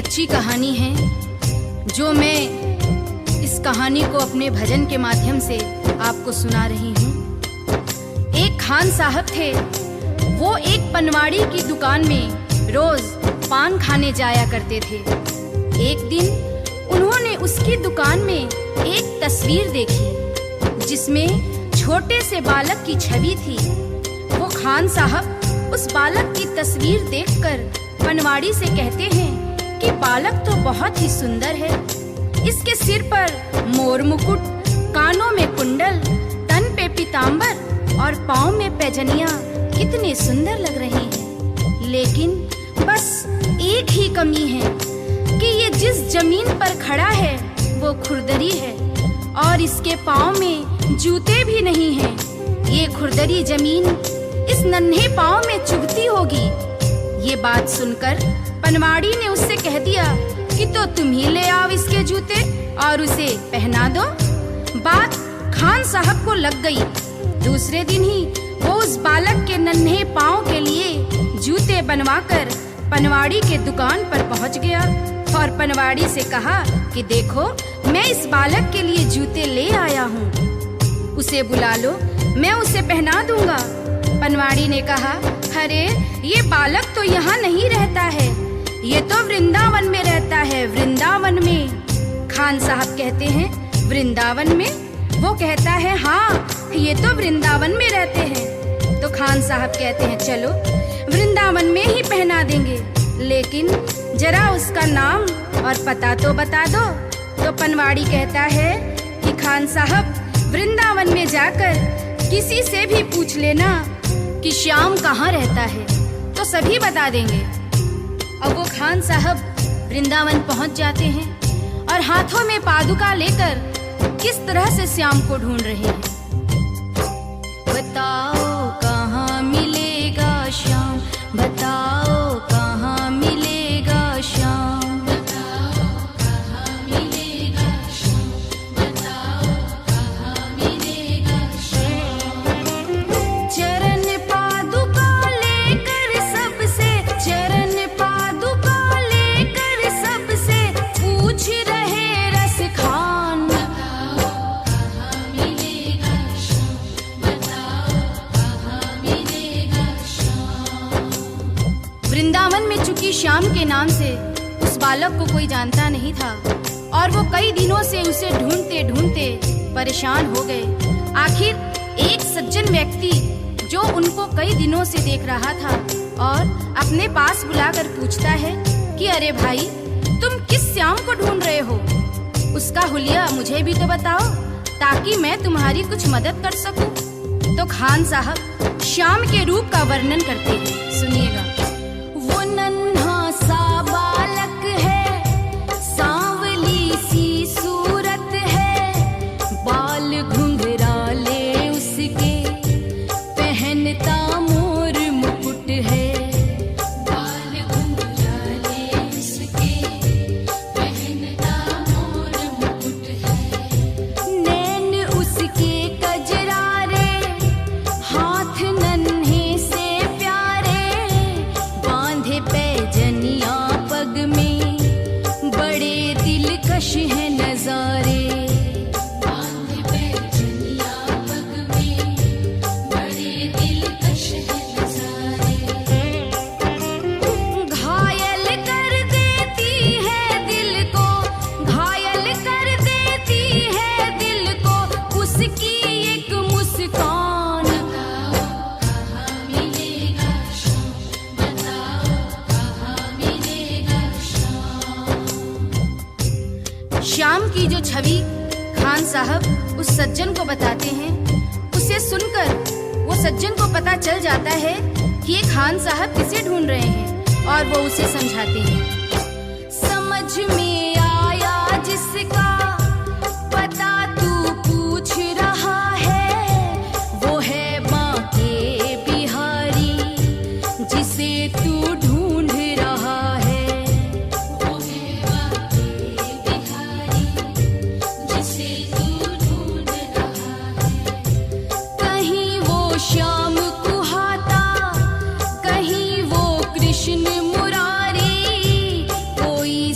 सच्ची कहानी है जो मैं इस कहानी को अपने भजन के माध्यम से आपको सुना रही हूँ। एक खान साहब थे, वो एक पनवाड़ी की दुकान में रोज पान खाने जाया करते थे। एक दिन उन्होंने उसकी दुकान में एक तस्वीर देखी जिसमें छोटे से बालक की छवि थी। वो खान साहब उस बालक की तस्वीर देखकर पनवाड़ी से कहते हैं कि बालक तो बहुत ही सुंदर है। इसके सिर पर मोर मुकुट, कानों में कुंडल, तन पे पीतांबर और पाँव में पैजनियां कितने सुंदर लग रहे हैं। लेकिन बस एक ही कमी है कि ये जिस जमीन पर खड़ा है वो खुरदरी है और इसके पाँव में जूते भी नहीं हैं। ये खुरदरी जमीन इस नन्हे पाँव में चुभती होगी। ये बात सुनकर पनवाड़ी ने उससे कह दिया कि तो तुम ही ले आओ इसके जूते और उसे पहना दो। बात खान साहब को लग गई। दूसरे दिन ही वो उस बालक के नन्हे पाँव के लिए जूते बनवाकर पनवाड़ी के दुकान पर पहुंच गया और पनवाड़ी से कहा कि देखो, मैं इस बालक के लिए जूते ले आया हूँ, उसे बुला लो, मैं उसे पहना दूंगा। पनवाड़ी ने कहा, अरे ये बालक तो यहाँ नहीं रहता है, ये तो वृंदावन में रहता है। वृंदावन में? खान साहब कहते हैं, वृंदावन में? वो कहता है, हाँ ये तो वृंदावन में रहते हैं। तो खान साहब कहते हैं, चलो वृंदावन में ही पहना देंगे, लेकिन जरा उसका नाम और पता तो बता दो। तो पनवाड़ी कहता है कि खान साहब, वृंदावन में जाकर किसी से भी पूछ लेना कि श्याम कहाँ रहता है, तो सभी बता देंगे। अब वो खान साहब वृंदावन पहुंच जाते हैं और हाथों में पादुका लेकर किस तरह से श्याम को ढूंढ रहे हैं। बताओ कहाँ मिलेगा श्याम, बताओ कहाँ मिलेगा श्याम, बताओ कहाँ मिलेगा श्याम, बताओ कहाँ मिलेगा श्याम। चरण पादुका लेकर सबसे, चरण पादुका लेकर सबसे पूछ रहे रस खान, बताओ कहाँ मिलेगा श्याम, बताओ कहाँ मिलेगा श्याम। वृंदावन में चूंकि श्याम के नाम से उस बालक को कोई जानता नहीं था और वो कई दिनों से उसे ढूंढते ढूंढते परेशान हो गए। आखिर एक सज्जन व्यक्ति जो उनको कई दिनों से देख रहा था और अपने पास बुलाकर पूछता है कि अरे भाई, तुम किस श्याम को ढूंढ रहे हो? उसका हुलिया मुझे भी तो बताओ ताकि मैं तुम्हारी कुछ मदद कर सकूं। तो खान साहब श्याम के रूप का वर्णन करते हैं, सुनिएगा। वो नन्हा सा बालक है, सांवली सी सूरत है, बाल घुंघराले उसके, पहनता मोर मुकुट है, बाल घुंघराले उसके, पहनता मोर मुकुट है, नैन उसके कजरारे, हाथ नन्हे से प्यारे, बांधे पैजनिया पग में, बड़े दिलकश है नजारे, बांधे पैजनिया पग में, बड़े दिलकश है नजारे। घायल कर देती है दिल को, घायल कर देती है दिल को उसकी एक मुस्कान, बताओ कहाँ मिलेगा श्याम, बताओ कहाँ मिलेगा श्याम। श्याम की जो छवि खान साहब उस सज्जन को बताते हैं, उसे सुनकर वो सज्जन को पता चल जाता है कि ये खान साहब किसे ढूंढ रहे हैं और वो उसे समझाते हैं। समझ में आया जिसका पता तू पूछ रहा है, वो है बांके बिहारी जिसे तू ढूंढ रहा है, वो है बांके बिहारी जिसे तू ढूंढ रहा है। कहीं वो श्याम कुहाता, कहीं वो कृष्ण मुरारी, कोई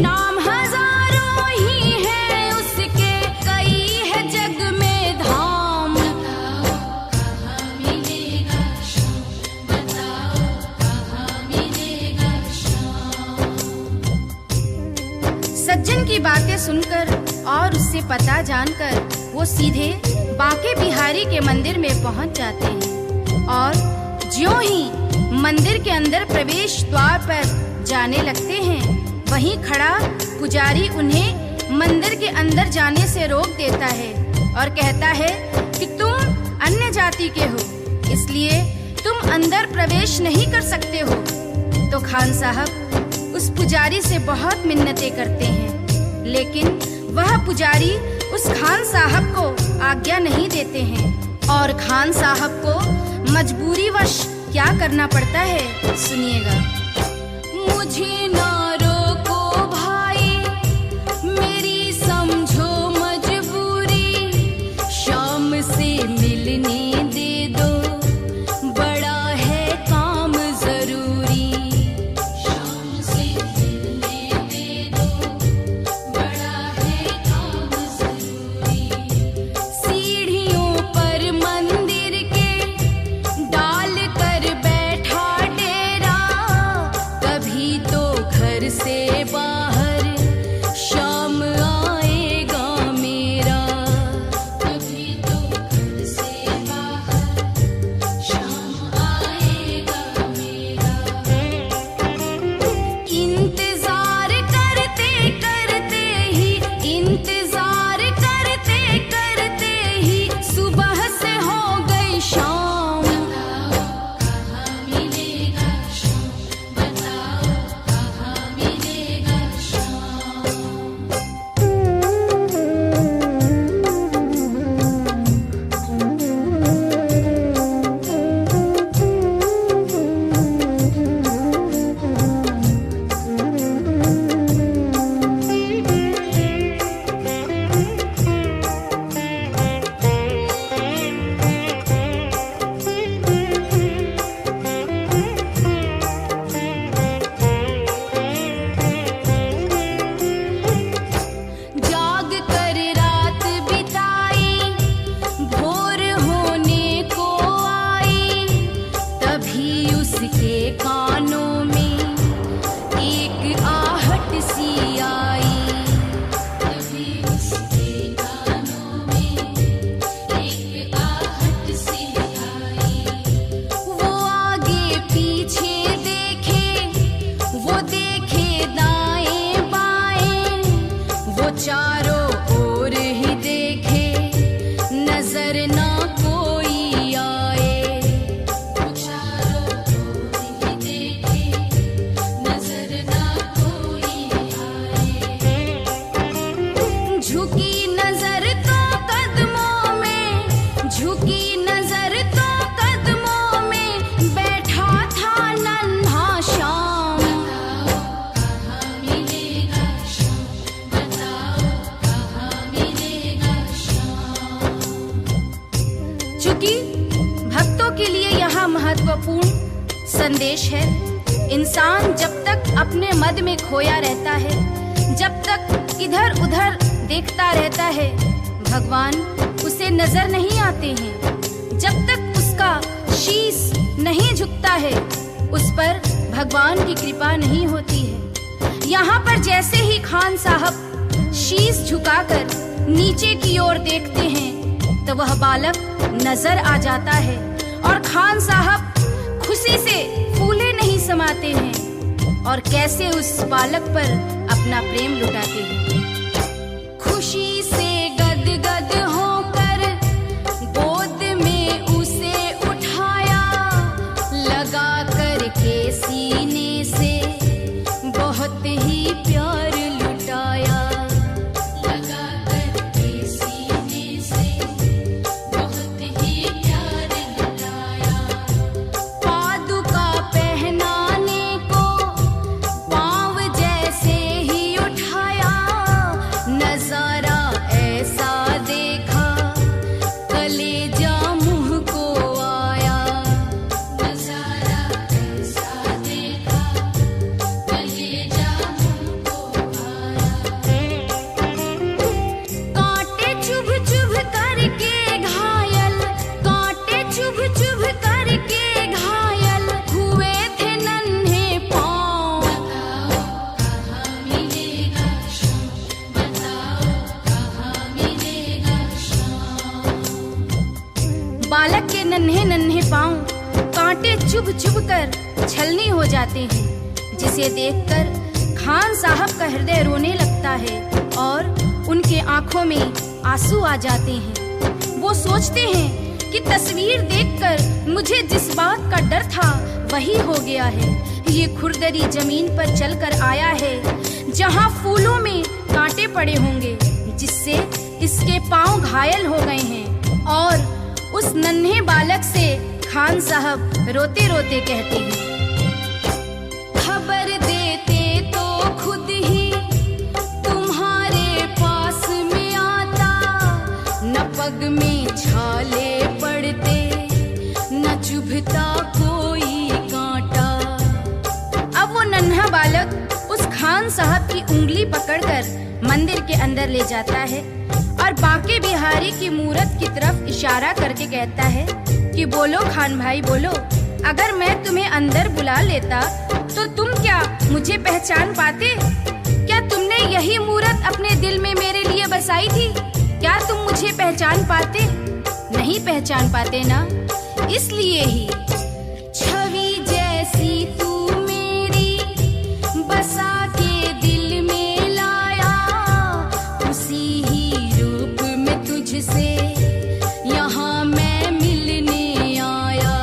नाम हजारों ही है उसके, कई है जग में धाम। बताओ कहाँ मिलेगा श्याम, बताओ कहाँ मिलेगा श्याम। सज्जन की बातें सुनकर और उससे पता जानकर वो सीधे बांके बिहारी के मंदिर में पहुंच जाते हैं और ज्यों ही मंदिर के अंदर प्रवेश द्वार पर जाने लगते हैं, वहीं खड़ा पुजारी उन्हें मंदिर के अंदर जाने से रोक देता है और कहता है कि तुम अन्य जाति के हो, इसलिए तुम अंदर प्रवेश नहीं कर सकते हो। तो खान साहब उस पुजारी से बहुत मिन्नतें करते हैं, लेकिन वह पुजारी उस खान साहब को आज्ञा नहीं देते हैं और खान साहब को मजबूरीवश क्या करना पड़ता है, सुनिएगा। मुझे ना रोको भाई, मेरी समझो मजबूरी, शाम से मिलने दे दो, बड़ा है काम जरूरी। शाम से मिलने दे दो, बड़ा है काम जरूरी। सीढ़ियों पर मंदिर के डाल कर बैठा डेरा, कभी तो घर से बाहर शाम आएगा मेरा, कभी तो घर से बाहर शाम आएगा मेरा। इंतजार करते करते ही, इंतजार करते करते ही सुबह से हो गई शाम। बताओ कहाँ मिलेगा श्याम, बताओ कहाँ मिलेगा श्याम। जाग कर रात बिताई, भोर होने को आई, तभी उसके कानों में एक आहट सी आई, तभी उसके कानों में एक आहट सी आई। वो आगे पीछे देखे, वो देखे दाएं बाएं, वो चारों ओर ही देखे, नजर ना कोई आए। वो चारों ओर ही देखे, नजर ना कोई आए। झुकी नजर तो कदमों में, झुकी नजर तो कदमों में, बैठा था नन्हा श्याम। बताओ कहाँ मिलेगा श्याम, बताओ कहाँ मिलेगा श्याम। चूंकि भक्तों के लिए यहाँ महत्वपूर्ण संदेश है, इंसान जब तक अपने मद में खोया रहता है, जब तक इधर उधर देखता रहता है, भगवान उसे नजर नहीं आते हैं। जब तक उसका शीश नहीं झुकता है, उस पर भगवान की कृपा नहीं होती है। यहाँ पर जैसे ही खान साहब शीश झुकाकर नीचे की ओर देखते हैं, तो वह बालक नजर आ जाता है और खान साहब खुशी से फूले नहीं समाते हैं और कैसे उस बालक पर अपना प्रेम लुटाते हैं। खुशी से गदगद होकर गोद में उसे उठाया, लगा कर के सीने से बहुत ही प्यार लुटाया, लगा कर के सीने से बहुत ही प्यार लुटाया। पादुका पहनाने को पाँव जैसे ही उठाया, नन्हे नन्हे पांव कांटे चुभ चुभ कर छलनी हो जाते हैं, जिसे देखकर खान साहब का हृदय रोने लगता है और उनके आंखों में आंसू आ जाते हैं। वो सोचते हैं कि तस्वीर देखकर मुझे जिस बात का डर था वही हो गया है। ये खुरदरी जमीन पर चलकर आया है जहां फूलों में कांटे पड़े होंगे, जिससे इसके पांव घायल हो गए हैं। और उस नन्हे बालक से खान साहब रोते रोते कहते हैं, खबर देते तो खुद ही तुम्हारे पास में आता, न पग में छाले पड़ते न चुभता कोई कांटा। अब वो नन्हा बालक उस खान साहब की उंगली पकड़कर मंदिर के अंदर ले जाता है और बांके बिहारी की मूरत की तरफ इशारा करके कहता है कि बोलो खान भाई बोलो, अगर मैं तुम्हें अंदर बुला लेता तो तुम क्या मुझे पहचान पाते? क्या तुमने यही मूरत अपने दिल में मेरे लिए बसाई थी? क्या तुम मुझे पहचान पाते? नहीं पहचान पाते ना? इसलिए ही छवि जैसी तू मेरी बसा के दिल में लाया, उसी ही रूप में तुझसे यहाँ मैं मिलने आया,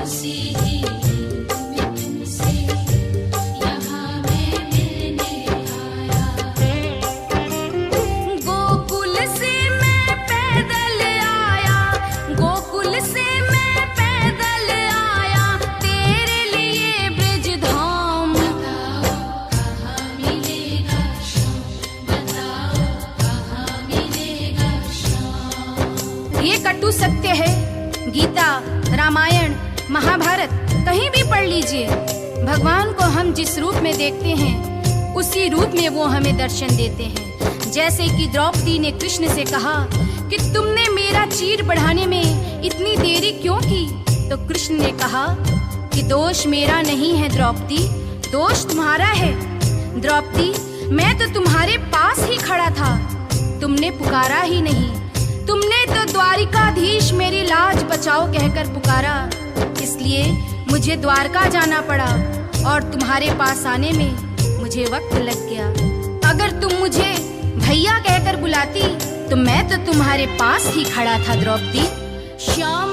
उसी ही रूप में तुझसे यहाँ मैं मिलने आया। गोकुल से मैं पैदल आया, गोकुल से मैं पैदल आया, तेरे लिए ब्रजधाम। बताओ कहाँ मिलेगा श्याम, बताओ कहाँ मिलेगा श्याम। ये कटु सत्य है। गीता, रामायण, महाभारत कहीं भी पढ़ लीजिए, भगवान को हम जिस रूप में देखते हैं उसी रूप में वो हमें दर्शन देते हैं। जैसे कि द्रौपदी ने कृष्ण से कहा कि तुमने मेरा चीर बढ़ाने में इतनी देरी क्यों की? तो कृष्ण ने कहा कि दोष मेरा नहीं है द्रौपदी, दोष तुम्हारा है। द्रौपदी, मैं तो तुम्हारे पास ही खड़ा था, तुमने पुकारा ही नहीं। तुमने तो द्वारिकाधीश मेरी लाज बचाओ कहकर पुकारा, इसलिए मुझे द्वारका जाना पड़ा और तुम्हारे पास आने में मुझे वक्त लग गया। अगर तुम मुझे भैया कहकर बुलाती तो मैं तो तुम्हारे पास ही खड़ा था द्रौपदी। श्याम